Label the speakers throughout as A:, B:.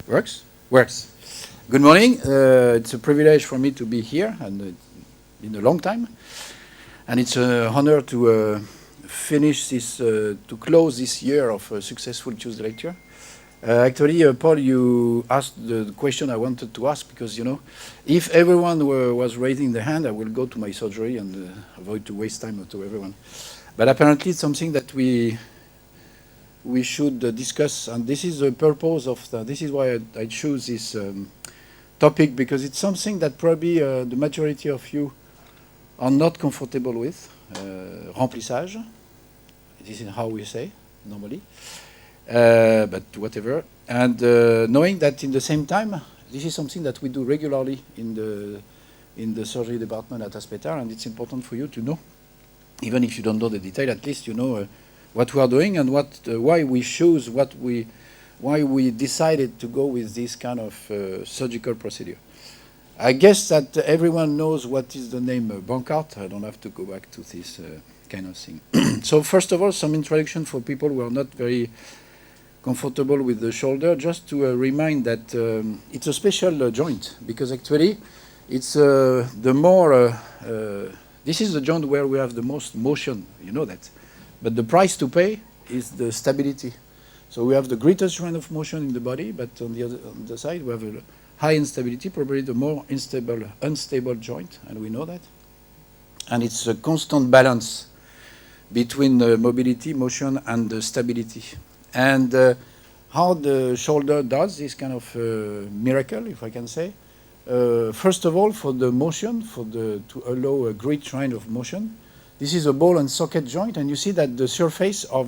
A: Works? Works. Good morning. It's a privilege for me to be here, and in a long time. And it's an honor to finish this, to close this year of a successful Tuesday lecture. Actually, Paul, you asked the question I wanted to ask because, you know, if everyone was raising their hand, I will go to my surgery and avoid to waste time to everyone. But apparently it's something that we should discuss, and this is the purpose of this is why I choose this topic, because it's something that probably the majority of you are not comfortable with. Remplissage, this is how we say normally, but whatever. And knowing that in the same time, this is something that we do regularly in the surgery department at Aspetar, and it's important for you to know, even if you don't know the detail, at least you know what we are doing and why we choose why we decided to go with this kind of surgical procedure. I guess that everyone knows what is the name Bankart. I don't have to go back to this kind of thing. So first of all, some introduction for people who are not very comfortable with the shoulder, just to remind that it's a special joint, because actually it's the more this is the joint where we have the most motion, you know that. But the price to pay is the stability. So we have the greatest range of motion in the body, but on the side we have a high instability, probably the more unstable joint, and we know that. And it's a constant balance between mobility, motion, and stability. And how the shoulder does this kind of miracle, if I can say. First of all, for the motion, to allow a great range of motion, this is a ball and socket joint, and you see that the surface are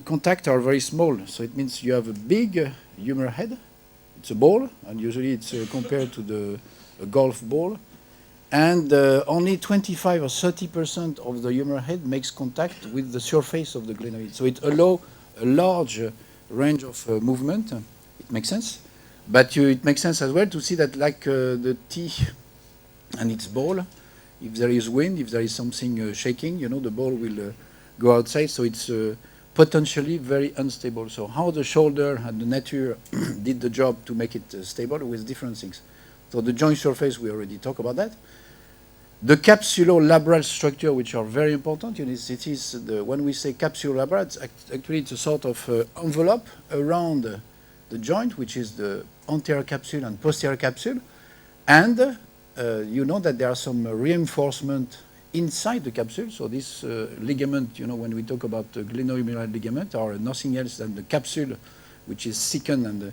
A: contact are very small. So it means you have a big humeral head. It's a ball, and usually it's compared to a golf ball. And only 25 or 30% of the humeral head makes contact with the surface of the glenoid. So it allows a large range of movement. It makes sense. But it makes sense as well to see that, like the T and its ball, if there is wind, if there is something shaking, you know, the ball will go outside. So it's potentially very unstable. So how the shoulder and the nature did the job to make it stable with different things. So the joint surface, we already talked about that. The capsulolabral structure, which are very important. You know, it is when we say capsulolabral, actually it's a sort of envelope around the joint, which is the anterior capsule and posterior capsule. And you know that there are some reinforcement inside the capsule. So this ligament, you know, when we talk about the gleno-humeral ligament, are nothing else than the capsule, which is thickened and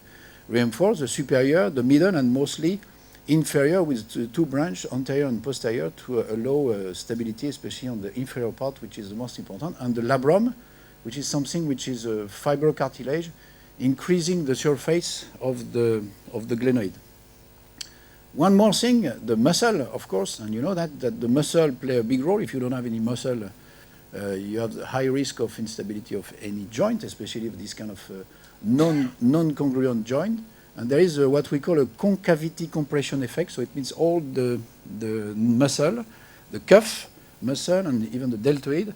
A: reinforced, the superior, the middle, and mostly inferior, with two branches, anterior and posterior, to allow stability, especially on the inferior part, which is the most important, and the labrum, which is something which is a fibrocartilage, increasing the surface of the glenoid. One more thing, the muscle, of course, and you know that the muscle play a big role. If you don't have any muscle, you have the high risk of instability of any joint, especially if this kind of non-congruent joint. And there is what we call a concavity compression effect. So it means all the muscle, the cuff muscle, and even the deltoid,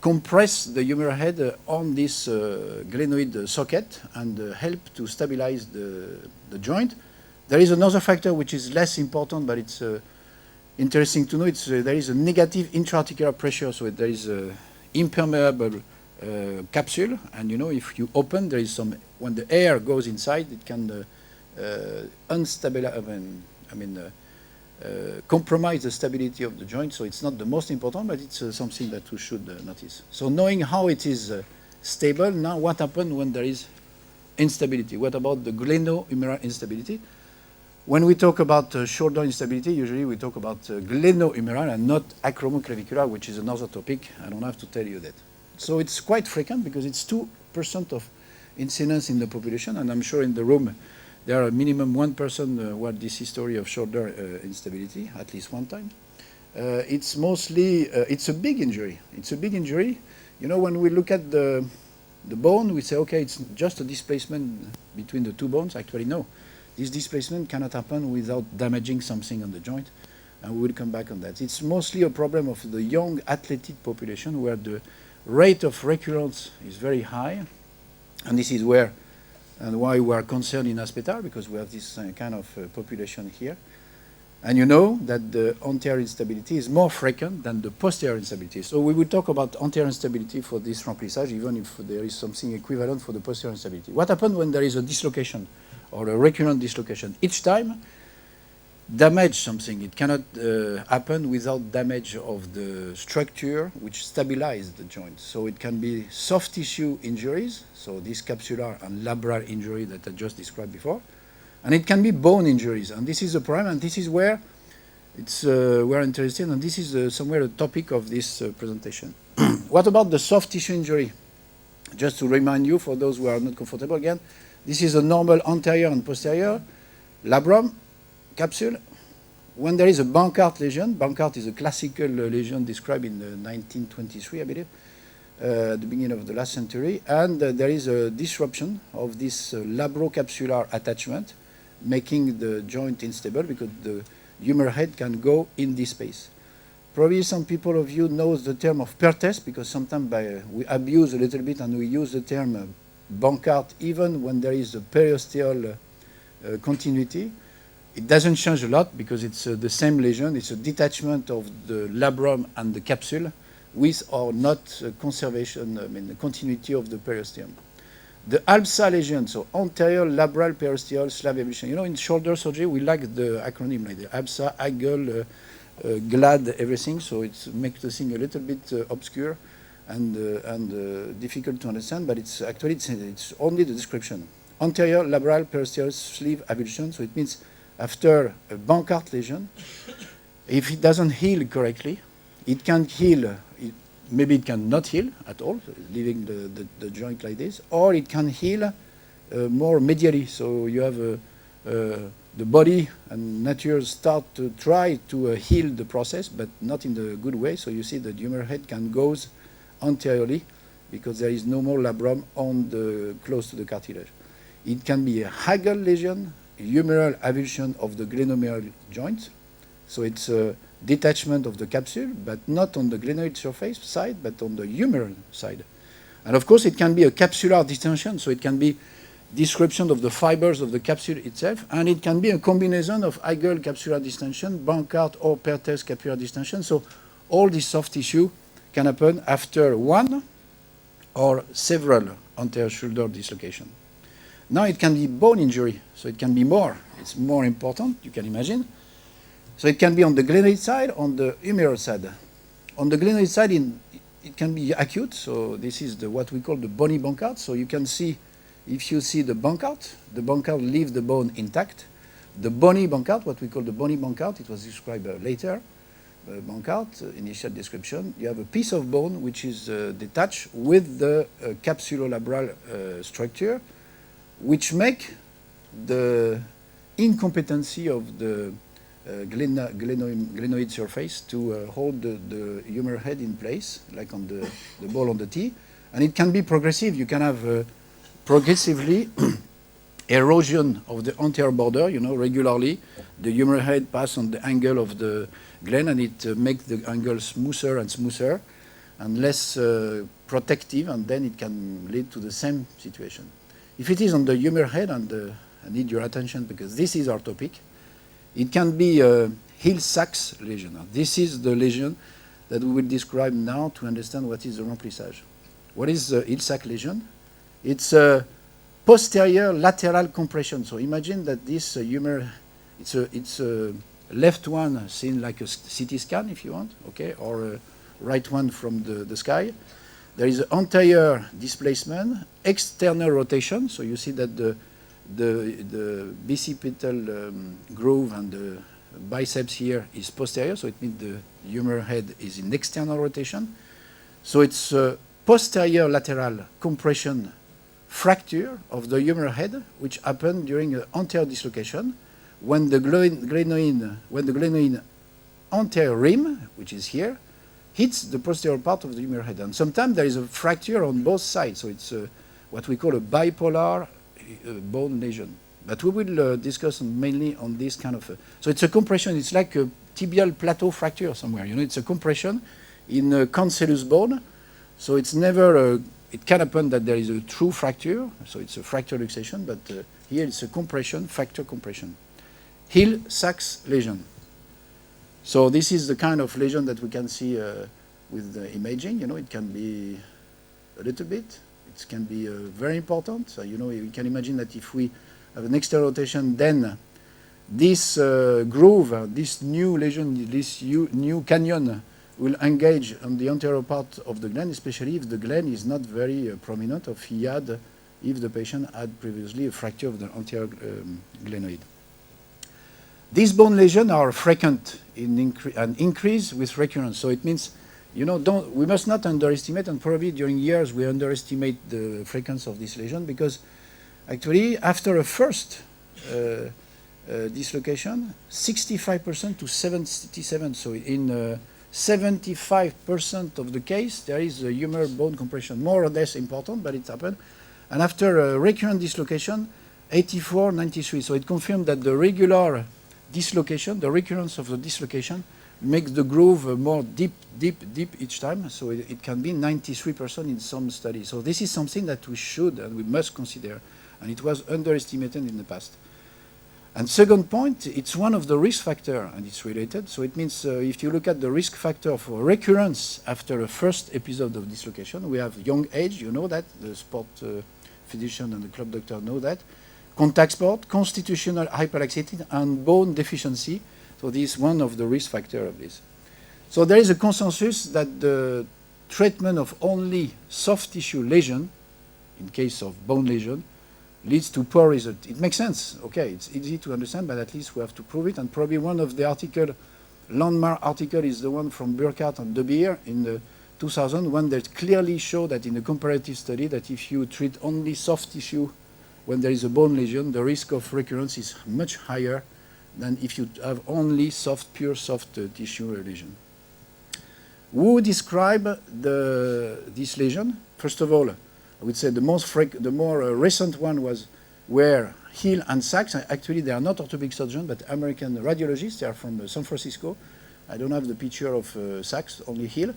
A: compress the humeral head on this glenoid socket and help to stabilize the joint. There is another factor which is less important, but it's interesting to know. There is a negative intra-articular pressure, so there is an impermeable capsule, and you know, if you open, there is some, when the air goes inside, it can compromise the stability of the joint. So it's not the most important, but it's something that we should notice. So knowing how it is stable, now what happens when there is instability? What about the gleno-humeral instability? When we talk about shoulder instability, usually we talk about gleno-humeral and not acromoclavicular, which is another topic. I don't have to tell you that. So it's quite frequent because it's 2% of incidence in the population, and I'm sure in the room there are a minimum one person who had this history of shoulder instability at least one time. It's mostly, it's a big injury. It's a big injury. You know, when we look at the bone, we say, okay, it's just a displacement between the two bones. Actually, no. This displacement cannot happen without damaging something on the joint, and we will come back on that. It's mostly a problem of the young athletic population, where the rate of recurrence is very high, and this is where and why we are concerned in Aspetar, because we have this kind of population here. And you know that the anterior instability is more frequent than the posterior instability. So we will talk about anterior instability for this remplissage, even if there is something equivalent for the posterior instability. What happens when there is a dislocation or a recurrent dislocation? Each time, damage something. It cannot happen without damage of the structure which stabilizes the joint. So it can be soft tissue injuries, so this capsular and labral injury that I just described before. And it can be bone injuries, and this is the problem, and this is where we're interested, and this is somewhere the topic of this presentation. What about the soft tissue injury? Just to remind you, for those who are not comfortable again, this is a normal anterior and posterior labrum, capsule. When there is a Bankart lesion, Bankart is a classical lesion described in 1923, I believe, at the beginning of the last century, and there is a disruption of this labrocapsular attachment, making the joint unstable because the humeral head can go in this space. Probably some people of you knows the term of Perthes, because sometimes we abuse a little bit and we use the term Bankart even when there is a periosteal continuity. It doesn't change a lot because it's the same lesion. It's a detachment of the labrum and the capsule with or not conservation, the continuity of the periosteum. The ALPSA lesion, so anterior labral periosteal slab evolution. You know, in shoulder surgery, we like the acronym like the ALPSA, AGL, GLAD, everything. So it makes the thing a little bit obscure and difficult to understand, but it's actually it's only the description. Anterior labral periosteal sleeve avulsion. So it means after a Bankart lesion, if it doesn't heal correctly, it can heal. Maybe it cannot heal at all, leaving the joint like this, or it can heal more medially. So you have the body and nature start to try to heal the process, but not in the good way. So you see the humeral head can go anteriorly because there is no more labrum on close to the cartilage. It can be a Hagel lesion, humeral avulsion of the gleno-humeral joint. So it's a detachment of the capsule, but not on the glenoid surface side, but on the humeral side. And of course, it can be a capsular distension, so it can be description of the fibers of the capsule itself, and it can be a combination of Hagel capsular distension, Bankart or Perthes capsular distension. So all this soft tissue can happen after one or several anterior shoulder dislocation. Now it can be bone injury, so it can be more. It's more important, you can imagine. So it can be on the glenoid side, on the humeral side. On the glenoid side, it can be acute. So this is what we call the bony Bankart. So you can see, if you see the Bankart leaves the bone intact. The bony Bankart, what we call the bony Bankart, it was described later. Bankart, initial description. You have a piece of bone which is detached with the capsulolabral structure, which make the incompetency of the glenoid surface to hold the humeral head in place, like on the ball on the tee. And it can be progressive. You can have progressively erosion of the anterior border, regularly. The humeral head pass on the angle of the glen, and it makes the angle smoother and smoother and less protective, and then it can lead to the same situation. If it is on the humeral head, and I need your attention because this is our topic, it can be a Hill-Sachs lesion. Now, this is the lesion that we will describe now to understand what is the remplissage. What is the Hill-Sachs lesion? It's a posterior lateral compression. So imagine that this humeral, it's a left one seen like a CT scan, if you want, okay, or a right one from the sky. There is anterior displacement, external rotation. So you see that the bicipital groove and the biceps here is posterior, so it means the humeral head is in external rotation. So it's a posterior lateral compression fracture of the humeral head, which happened during an anterior dislocation when the glenoid anterior rim, which is here, hits the posterior part of the humeral head. And sometimes there is a fracture on both sides, so it's what we call a bipolar bone lesion. But we will discuss mainly on this kind of... so it's a compression. It's like a tibial plateau fracture somewhere. It's a compression in a cancellous bone. So it's never a it can happen that there is a true fracture, so it's a fracture luxation, but here it's a compression, fracture compression. Hill-Sachs lesion. So this is the kind of lesion that we can see with the imaging. You know, it can be a little bit, it can be very important. So, you know, you can imagine that if we have an external rotation, then this groove, this new lesion, this new canyon will engage on the anterior part of the gland, especially if the gland is not very prominent, if the patient had previously a fracture of the anterior glenoid. These bone lesions are frequent and increase with recurrence. So it means, you know, we must not underestimate, and probably during years we underestimate the frequency of this lesion, because actually after a first dislocation, 65% to 77%. So in 75% of the case, there is a humeral bone compression, more or less important, but it's happened. And after a recurrent dislocation, 84, 93. So it confirmed that the regular dislocation, the recurrence of the dislocation, makes the groove more deep each time. So it can be 93% in some studies. So this is something that we should and we must consider. And it was underestimated in the past. And second point, it's one of the risk factors, and it's related. So it means if you look at the risk factor for recurrence after a first episode of dislocation, we have young age, you know that, the sport physician and the club doctor know that, contact sport, constitutional hyperlaxity, and bone deficiency. So this is one of the risk factors of this. So there is a consensus that the treatment of only soft tissue lesion, in case of bone lesion, leads to poor result. It makes sense. Okay, it's easy to understand, but at least we have to prove it. And probably one of the landmark article is the one from Bankart and De Beer in the 2001 that clearly showed that in a comparative study that if you treat only soft tissue when there is a bone lesion, the risk of recurrence is much higher than if you have only pure soft tissue lesion. Who describe this lesion? First of all, I would say the more recent one were Hill and Sachs. Actually, they are not orthopedic surgeons, but American radiologists. They are from San Francisco. I don't have the picture of Sachs, only Hill.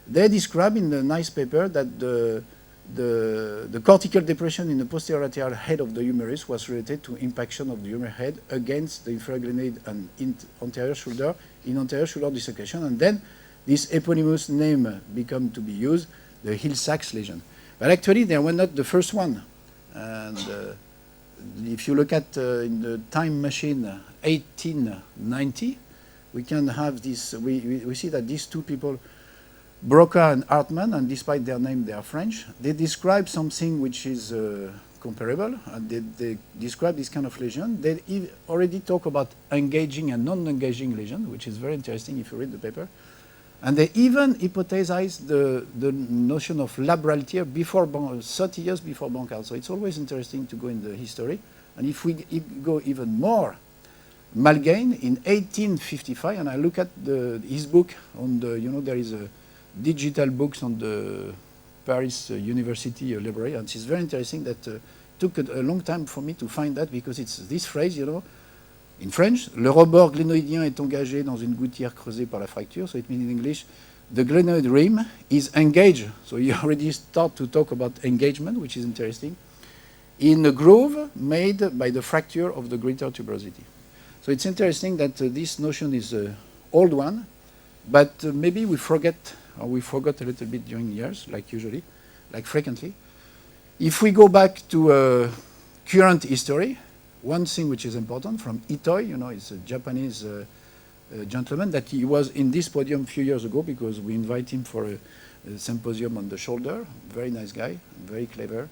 A: They describe in the nice paper that the cortical depression in the posterior lateral head of the humerus was related to impaction of the humeral head against the inferior glenoid and anterior shoulder in anterior shoulder dislocation. And then this eponymous name became to be used, the Hill-Sachs lesion. But actually, they were not the first one. And if you look at in the time machine 1890, we can have this. We see that these two people, Broca and Hartmann, and despite their name, they are French. They describe something which is comparable, and they describe this kind of lesion. They already talk about engaging and non-engaging lesion, which is very interesting if you read the paper. And they even hypothesized the notion of labrality before 30 years before Bankart. So it's always interesting to go in the history. And if we go even more, Malgaigne in 1855, and I look at his book on the, you know, there is a digital books on the Paris University library, and it's very interesting that took a long time for me to find that, because it's this phrase, you know, in French, le rebord glénoïdien est engagé dans une gouttière creusée par la fracture. So it means in English, the glenoid rim is engaged. So you already start to talk about engagement, which is interesting, in a groove made by the fracture of the greater tuberosity. So it's interesting that this notion is an old one, but maybe we forget, or we forgot a little bit during years, like usually, like frequently. If we go back to current history, one thing which is important from Itoi, you know, it's a Japanese gentleman that he was in this podium a few years ago because we invite him for a symposium on the shoulder. Very nice guy, very clever.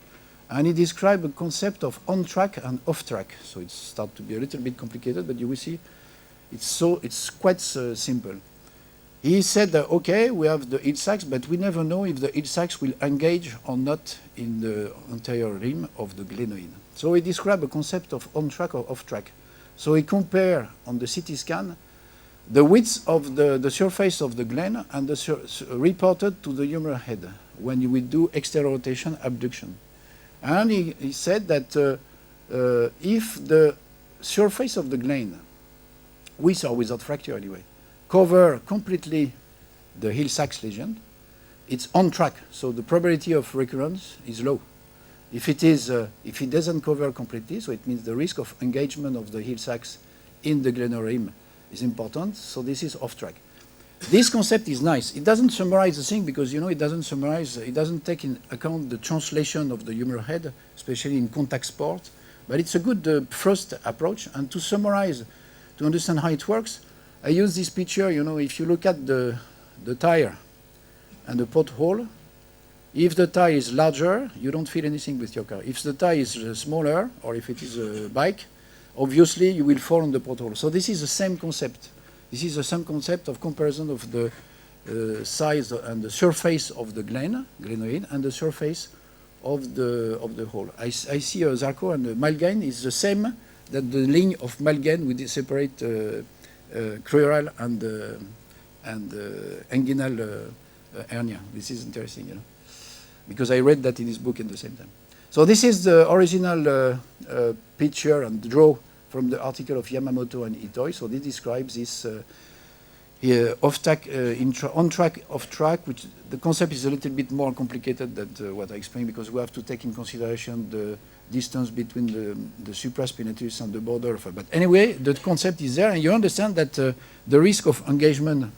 A: And he described a concept of on-track and off-track. So it starts to be a little bit complicated, but you will see it's quite simple. He said that, okay, we have the Hill-Sachs, but we never know if the Hill-Sachs will engage or not in the anterior rim of the glenoid. So he described a concept of on-track or off-track. So he compared on the CT scan the width of the surface of the glen and reported to the humeral head when you will do external rotation abduction. And he said that if the surface of the glen, with or without fracture anyway, cover completely the Hill-Sachs lesion, it's on track. So the probability of recurrence is low. If it doesn't cover completely, so it means the risk of engagement of the Hill-Sachs in the glenohumeral rim is important. So this is off track. This concept is nice. It doesn't summarize the thing because, it doesn't take in account the translation of the humeral head, especially in contact sport. But it's a good first approach. And to summarize, to understand how it works, I use this picture. If you look at the tire and the pothole, if the tire is larger, you don't feel anything with your car. If the tire is smaller, or if it is a bike, obviously you will fall on the pothole. So this is the same concept. This is the same concept of comparison of the size and the surface of the glenoid, and the surface of the hole. I see Zarco and Malgaigne is the same that the link of Malgaigne with the separate crural and inguinal hernia. This is interesting, because I read that in his book at the same time. So this is the original picture and draw from the article of Yamamoto and Itoi. So this describes this off-track, on-track, off-track, which the concept is a little bit more complicated than what I explained, because we have to take in consideration the distance between the supraspinatus and the border. But anyway, the concept is there, and you understand that the risk of engagement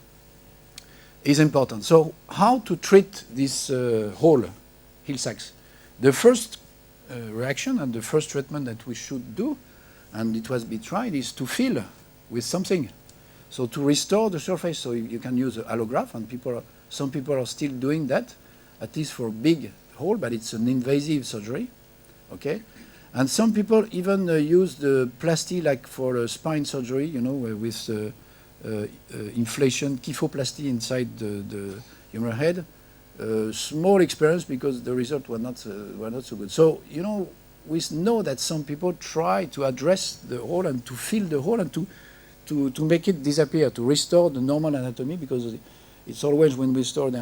A: is important. So how to treat this hole, Hill-Sachs? The first reaction and the first treatment that we should do, and it was be tried, is to fill with something. So to restore the surface, so you can use allograft, and some people are still doing that, at least for big hole, but it's an invasive surgery, okay? And some people even use the plasty like for spine surgery, with inflation, kyphoplasty inside the humeral head. Small experience because the results were not so good. So we know that some people try to address the hole and to fill the hole and to make it disappear, to restore the normal anatomy, because it's always when we restore the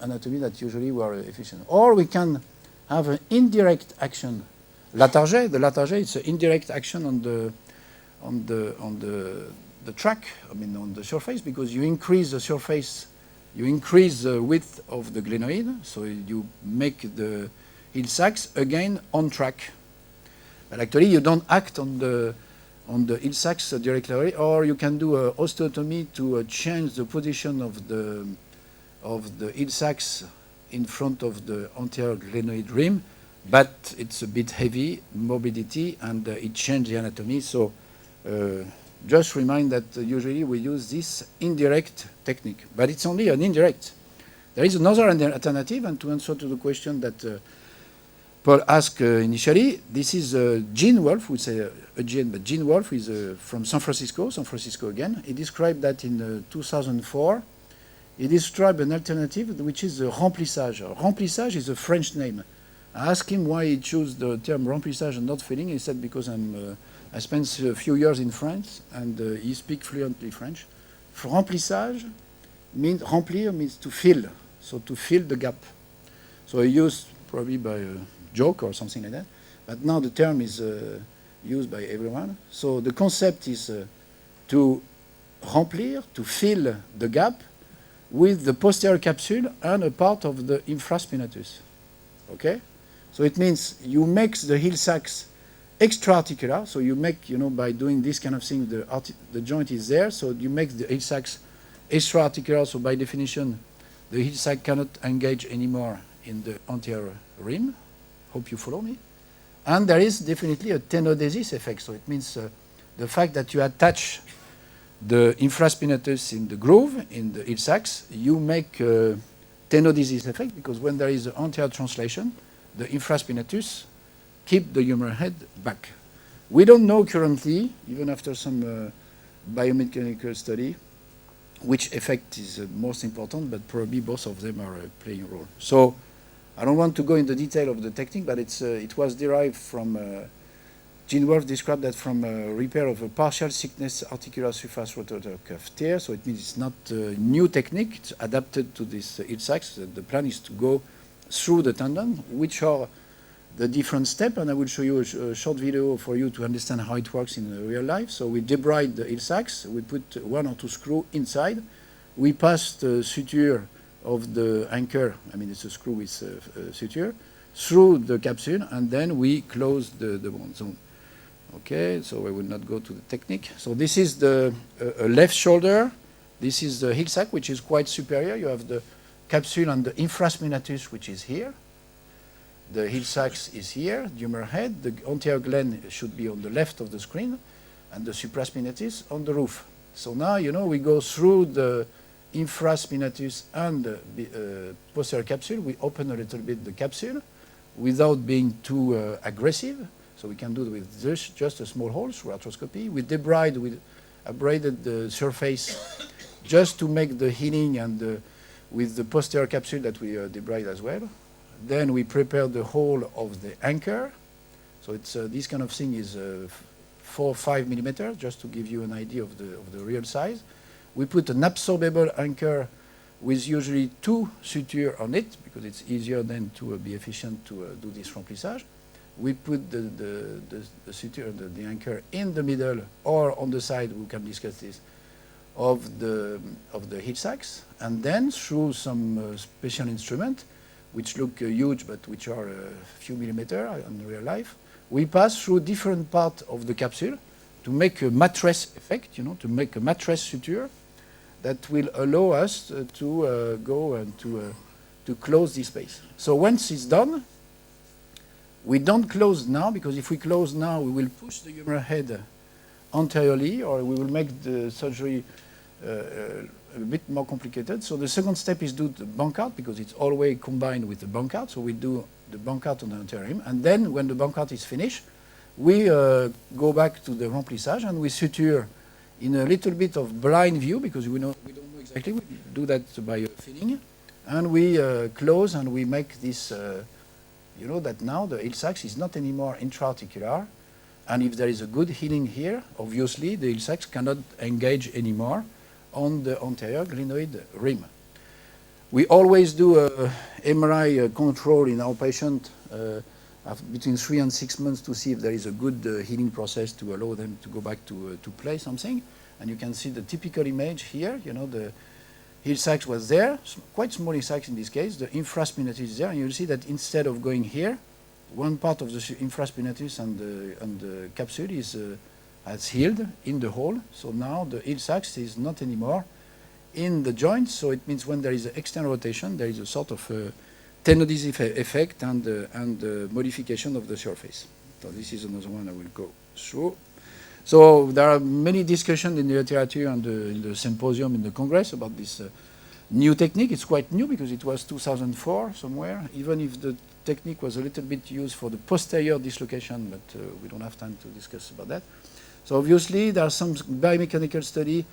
A: anatomy that usually we are efficient. Or we can have an indirect action. Latarjet, the Latarjet, it's an indirect action on the track, on the surface, because you increase the surface, you increase the width of the glenoid, so you make the Hill-Sachs again on track. But actually, you don't act on the Hill-Sachs directly, or you can do a osteotomy to change the position of the Hill-Sachs in front of the anterior glenoid rim, but it's a bit heavy, morbidity, and it changes the anatomy. So just remind that usually we use this indirect technique, but it's only an indirect. There is another alternative, and to answer to the question that Paul asked initially, this is Gene Wolf, we say Gene, but Gene Wolf is from San Francisco again. He described that in 2004. He described an alternative which is Remplissage. Remplissage is a French name. I asked him why he chose the term remplissage and not filling. He said because I spent a few years in France and he speaks fluently French. Remplissage means remplir means to fill, so to fill the gap. So he used probably by a joke or something like that, but now the term is used by everyone. So the concept is to remplir, to fill the gap with the posterior capsule and a part of the infraspinatus. Okay? So it means you make the Hill-Sachs extra-articular, so you make, by doing this kind of thing, the joint is there, so you make the Hill-Sachs extra-articular, so by definition, the Hill-Sachs cannot engage anymore in the anterior rim. Hope you follow me. And there is definitely a tenodesis effect, so it means the fact that you attach the infraspinatus in the groove, in the Hill-Sachs, you make tenodesis effect, because when there is an anterior translation, the infraspinatus keep the humeral head back. We don't know currently, even after some biomechanical study, which effect is most important, but probably both of them are playing a role. So I don't want to go into detail of the technique, but it was derived from, Gene Wolf described that from repair of a partial thickness articular surface rotator cuff tear, so it means it's not a new technique, it's adapted to this Hill-Sachs. The plan is to go through the tendon, which are the different steps, and I will show you a short video for you to understand how it works in real life. So we debride the Hill-Sachs, we put 1 or 2 screws inside, we pass the suture of the anchor, I mean it's a screw with suture, through the capsule, and then we close the bone. So, okay, so I will not go to the technique. So this is the left shoulder. This is the Hill-Sachs, which is quite superior. You have the capsule and the infraspinatus, which is here. The Hill-Sachs is here, the humeral head. The anterior glen should be on the left of the screen, and the supraspinatus on the roof. So now, you know, we go through the infraspinatus and the posterior capsule. We open a little bit the capsule without being too aggressive. So we can do it with this, just a small hole through arthroscopy. We debride, we abraded the surface just to make the healing, and with the posterior capsule that we debride as well. Then we prepare the hole of the anchor. So it's this kind of thing is 4 or 5 millimeters, just to give you an idea of the real size. We put an absorbable anchor with usually 2 sutures on it, because it's easier then to be efficient to do this remplissage. We put the suture, the anchor in the middle or on the side, we can discuss this, of the Hill-Sachs, and then through some special instrument, which look huge but which are a few millimeters in real life, we pass through different parts of the capsule to make a mattress effect, you know, to make a mattress suture that will allow us to go and to close this space. So once it's done, we don't close now, because if we close now, we will push the humeral head anteriorly, or we will make the surgery a bit more complicated. So the second step is do the Bankart, because it's always combined with the Bankart. So we do the Bankart on the anterior rim, and then when the Bankart is finished, we go back to the remplissage and we suture in a little bit of blind view, because we don't know exactly. We do that by feeling, and we close and we make this. You know that now the Hill-Sachs is not anymore intra-articular, and if there is a good healing here, obviously the Hill-Sachs cannot engage anymore on the anterior glenoid rim. We always do a MRI control in our patient between 3 and 6 months to see if there is a good healing process to allow them to go back to play something. And you can see the typical image here. You know, the Hill-Sachs was there, quite small Hill-Sachs in this case. The infraspinatus is there, and you'll see that instead of going here, one part of the infraspinatus and the capsule has healed in the hole. So now the Hill-Sachs is not anymore in the joint. So it means when there is an external rotation, there is a sort of tenodesis effect and modification of the surface. So this is another one I will go through. So there are many discussions in the literature and in the symposium in the Congress about this new technique. It's quite new because it was 2004 somewhere, even if the technique was a little bit used for the posterior dislocation, but we don't have time to discuss about that. So obviously there are some biomechanical study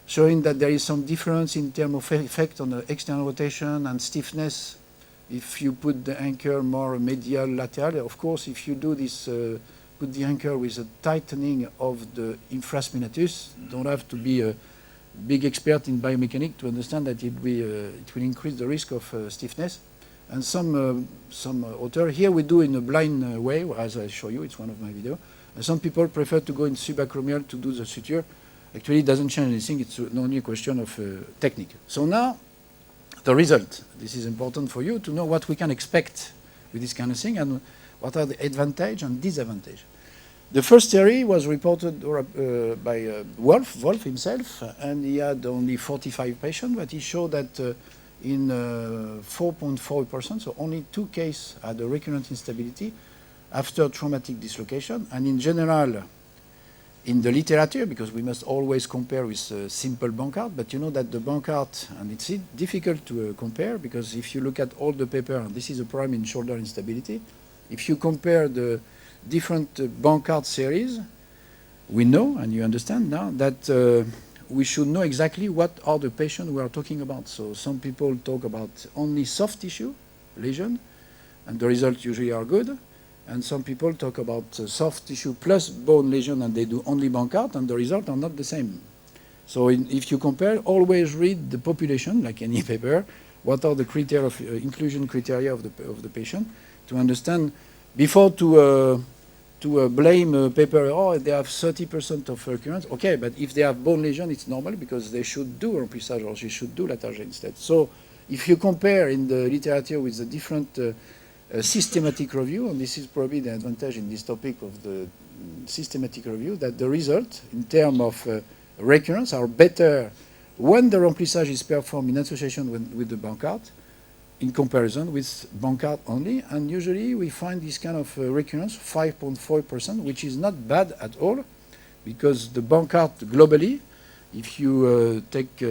A: showing that there is some difference in terms of effect on the external rotation and stiffness if you put the anchor more medial lateral. Of course, if you do this put the anchor with a tightening of the infraspinatus, don't have to be a big expert in biomechanics to understand that it will increase the risk of stiffness. And some author, here we do in a blind way, as I show you, it's one of my videos. And some people prefer to go in subacromial to do the suture. Actually, it doesn't change anything, it's only a question of technique. So now, the result. This is important for you to know what we can expect with this kind of thing and what are the advantages and disadvantages. The first theory was reported by Wolf himself, and he had only 45 patients, but he showed that in 4.4%, so only 2 cases had a recurrent instability after traumatic dislocation. And in general, in the literature, because we must always compare with simple Bankart, but you know that the Bankart, and it's difficult to compare, because if you look at all the paper, and this is a problem in shoulder instability, if you compare the different Bankart series, we know, and you understand now, that we should know exactly what are the patients we are talking about. So some people talk about only soft tissue lesion, and the results usually are good. And some people talk about soft tissue plus bone lesion, and they do only Bankart, and the results are not the same. So if you compare, always read the population, like any paper, what are the criteria of inclusion criteria of the patient, to understand, before to blame a paper, oh, they have 30% of recurrence. Okay, but if they have bone lesion, it's normal, because they should do remplissage, or they should do Latarjet instead. So if you compare in the literature with the different systematic review, and this is probably the advantage in this topic of the systematic review, that the result in terms of recurrence are better when the remplissage is performed in association with the Bankart in comparison with Bankart only. And usually we find this kind of recurrence, 5.4%, which is not bad at all, because the Bankart globally, if you take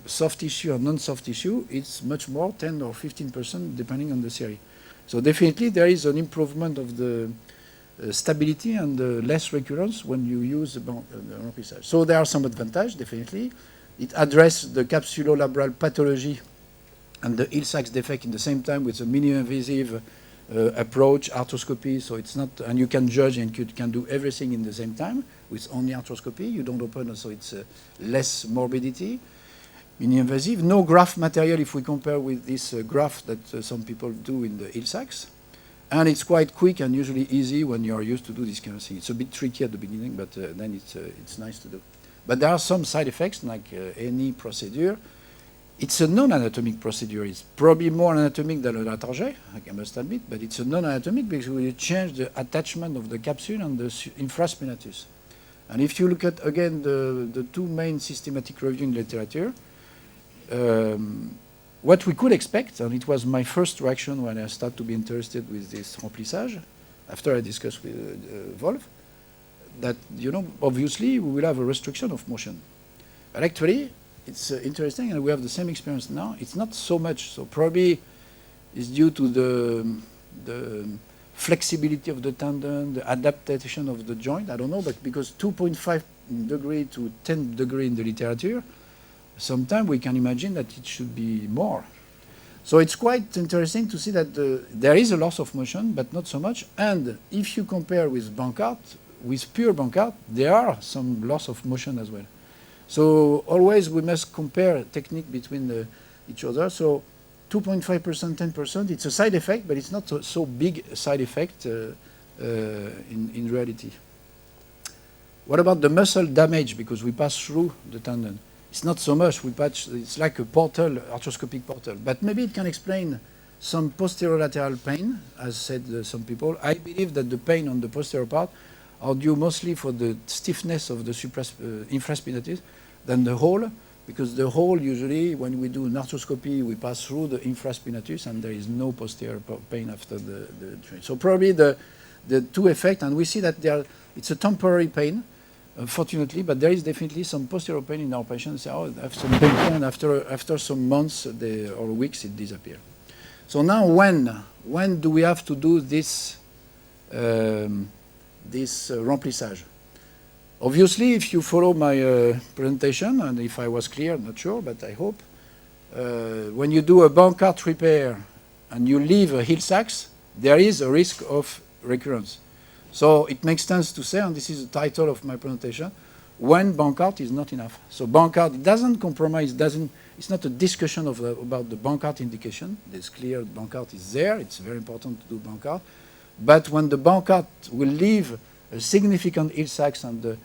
A: soft tissue and non-soft tissue, it's much more, 10 or 15%, depending on the series. So definitely there is an improvement of the stability and less recurrence when you use the remplissage. So there are some advantages, definitely. It addresses the capsulolabral pathology and the Hill-Sachs defect in the same time with a minimally invasive approach, arthroscopy. So it's not, and you can judge and you can do everything in the same time with only arthroscopy. You don't open, so it's less morbidity. Minimally invasive, no graft material if we compare with this graft that some people do in the Hill-Sachs. And it's quite quick and usually easy when you are used to do this kind of thing. It's a bit tricky at the beginning, but then it's nice to do. But there are some side effects, like any procedure. It's a non-anatomic procedure. It's probably more anatomic than a Latarjet, I must admit, but it's a non-anatomic because we change the attachment of the capsule and the infraspinatus. And if you look at, again, the two main systematic review in literature, what we could expect, and it was my first reaction when I started to be interested with this remplissage, after I discussed with Wolf, that, obviously we will have a restriction of motion. But actually, it's interesting, and we have the same experience now. It's not so much, so probably it's due to the flexibility of the tendon, the adaptation of the joint, I don't know, but because 2.5 degree to 10 degree in the literature, sometimes we can imagine that it should be more. So it's quite interesting to see that there is a loss of motion, but not so much. And if you compare with Bankart, with pure Bankart, there are some loss of motion as well. So always we must compare technique between each other. So 2.5%, 10%, it's a side effect, but it's not so big a side effect in reality. What about the muscle damage? Because we pass through the tendon. It's not so much, it's like a portal, arthroscopic portal. But maybe it can explain some posterolateral pain, as said some people. I believe that the pain on the posterior part are due mostly for the stiffness of the infraspinatus than the hole, because the hole usually, when we do an arthroscopy, we pass through the infraspinatus and there is no posterior pain after the treatment. So probably the two effects, and we see that it's a temporary pain, unfortunately, but there is definitely some posterior pain in our patients. Oh, I have some pain, and after some months or weeks, it disappears. So now, when do we have to do this remplissage? Obviously, if you follow my presentation, and if I was clear, not sure, but I hope, when you do a Bankart repair and you leave a Hill-Sachs, there is a risk of recurrence. So it makes sense to say, and this is the title of my presentation, when Bankart is not enough. So Bankart doesn't compromise, it's not a discussion about the Bankart indication. It's clear Bankart is there, it's very important to do Bankart. But when the Bankart will leave a significant Hill-Sachs, and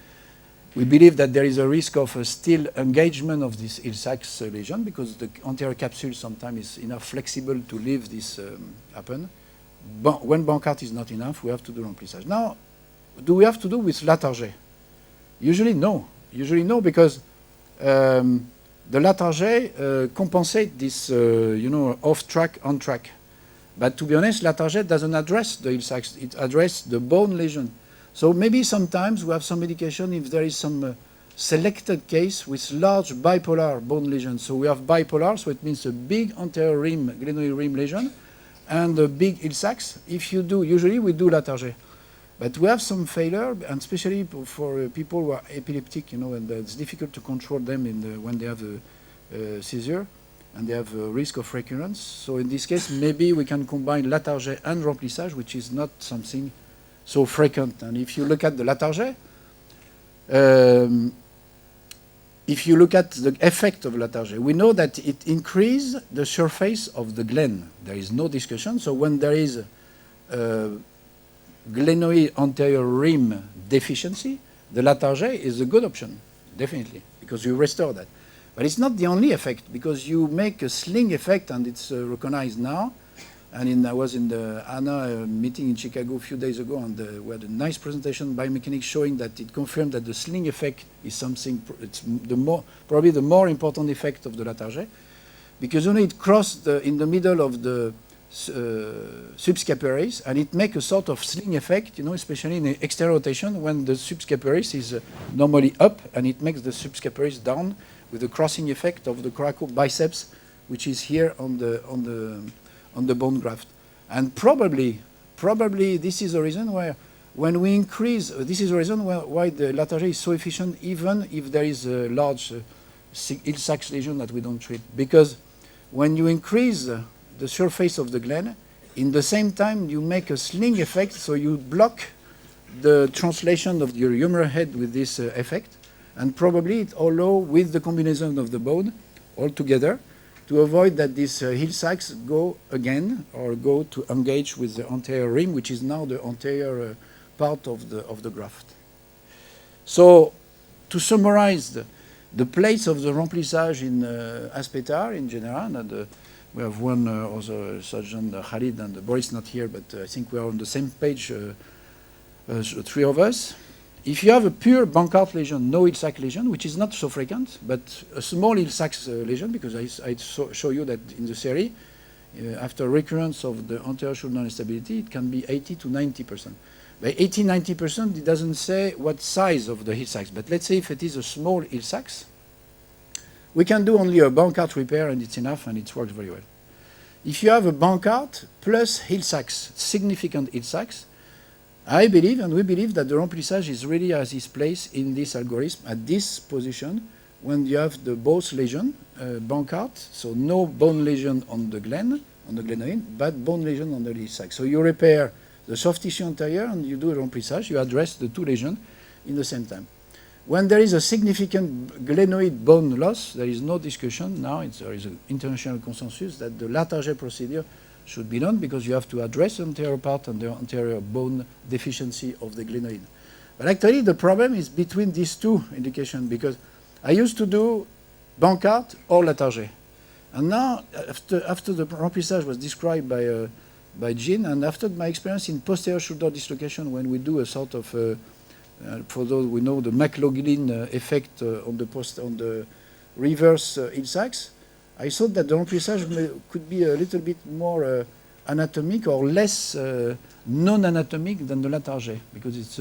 A: we believe that there is a risk of a still engagement of this Hill-Sachs lesion, because the anterior capsule sometimes is enough flexible to leave this happen. When Bankart is not enough, we have to do remplissage. Now, do we have to do with Latarjet? Usually no. Usually no, because the Latarjet compensate this, off track, on track. But to be honest, Latarjet doesn't address the Hill-Sachs. It addresses the bone lesion. So maybe sometimes we have some medication if there is some selected case with large bipolar bone lesion. So we have bipolar, so it means a big anterior rim, glenoid rim lesion, and a big Hill-Sachs. If you do, usually we do Latarjet. But we have some failure, and especially for people who are epileptic, and it's difficult to control them when they have a seizure, and they have a risk of recurrence. So in this case, maybe we can combine Latarjet and remplissage, which is not something so frequent. And if you look at the Latarjet, if you look at the effect of Latarjet, we know that it increases the surface of the glen. There is no discussion. So when there is glenoid anterior rim deficiency, the Latarjet is a good option, definitely, because you restore that. But it's not the only effect, because you make a sling effect, and it's recognized now. And I was in the ANA meeting in Chicago a few days ago, and we had a nice presentation by mechanics showing that it confirmed that the sling effect is something, it's probably the more important effect of the Latarjet, because only it crossed in the middle of the subscapularis, and it makes a sort of sling effect, especially in the external rotation when the subscapularis is normally up, and it makes the subscapularis down with the crossing effect of the coracobiceps, which is here on the bone graft. And probably this is the reason why when we increase, this is the reason why the Latarjet is so efficient, even if there is a large Hill-Sachs lesion that we don't treat. Because when you increase the surface of the gland, in the same time you make a sling effect, so you block the translation of your humeral head with this effect, and probably it allows, with the combination of the bone all together, to avoid that this Hill-Sachs go again or go to engage with the anterior rim, which is now the anterior part of the graft. So to summarize the place of the remplissage in Aspetar in general, and we have one other surgeon, Khalid, and Boris not here, but I think we are on the same page, three of us. If you have a pure Bankart lesion, no Hill-Sachs lesion, which is not so frequent, but a small Hill-Sachs lesion, because I show you that in the series, after recurrence of the anterior shoulder instability, it can be 80 to 90%. By 80-90%, it doesn't say what size of the Hill-Sachs, but let's say if it is a small Hill-Sachs, we can do only a Bankart repair, and it's enough, and it works very well. If you have a Bankart plus Hill-Sachs, significant Hill-Sachs, I believe, and we believe, that the remplissage is really has its place in this algorithm at this position when you have the both lesion, Bankart, so no bone lesion on the gland, on the glenoid, but bone lesion on the Hill-Sachs. So you repair the soft tissue anterior and you do a remplissage, you address the two lesions in the same time. When there is a significant glenoid bone loss, there is no discussion now, there is an international consensus that the Latarjet procedure should be done, because you have to address the anterior part and the anterior bone deficiency of the glenoid. But actually the problem is between these two indications, because I used to do Bankart or Latarjet. And now, after the remplissage was described by Jean, and after my experience in posterior shoulder dislocation, when we do a sort of, for those we know, the Malgaigne effect on the reverse Hill-Sachs, I thought that the remplissage could be a little bit more anatomic or less non-anatomic than the Latarjet, because it's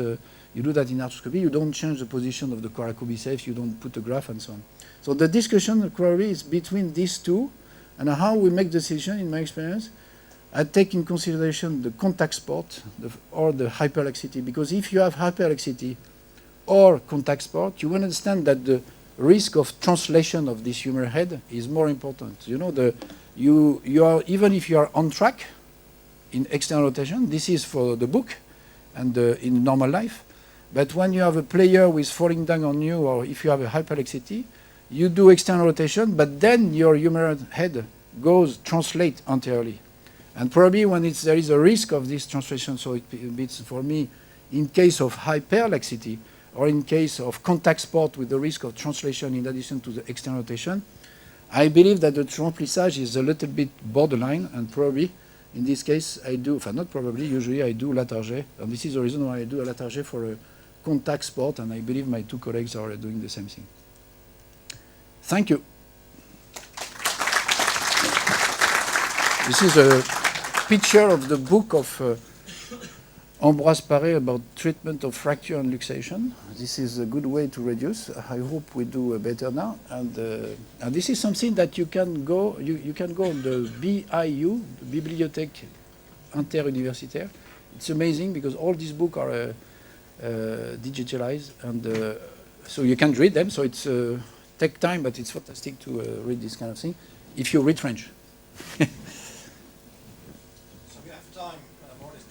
A: you do that in arthroscopy, you don't change the position of the coracobiceps, you don't put a graft and so on. So the discussion probably is between these two, and how we make decision, in my experience, I take in consideration the contact sport or the hyperlaxity, because if you have hyperlaxity or contact sport, you will understand that the risk of translation of this humeral head is more important. You know, you are, even if you are on track in external rotation, this is for the book and in normal life, but when you have a player who is falling down on you, or if you have a hyperlaxity, you do external rotation, but then your humeral head goes translate anteriorly. And probably when there is a risk of this translation, so it's for me, in case of hyperlaxity, or in case of contact sport with the risk of translation in addition to the external rotation, I believe that the remplissage is a little bit borderline, and probably in this case I do, not probably, usually I do Latarjet, and this is the reason why I do a Latarjet for a contact sport, and I believe my two colleagues are doing the same thing. Thank you. This is a picture of the book of Ambroise Paré about treatment of fracture and luxation. This is a good way to reduce. I hope we do better now. And this is something that you can go. You can go on the BIU, the Bibliothèque Interuniversitaire. It's amazing because all these books are digitalized, and so you can read them. So it's take time, but it's fantastic to read this kind of thing if you read French.
B: So we have time, more or less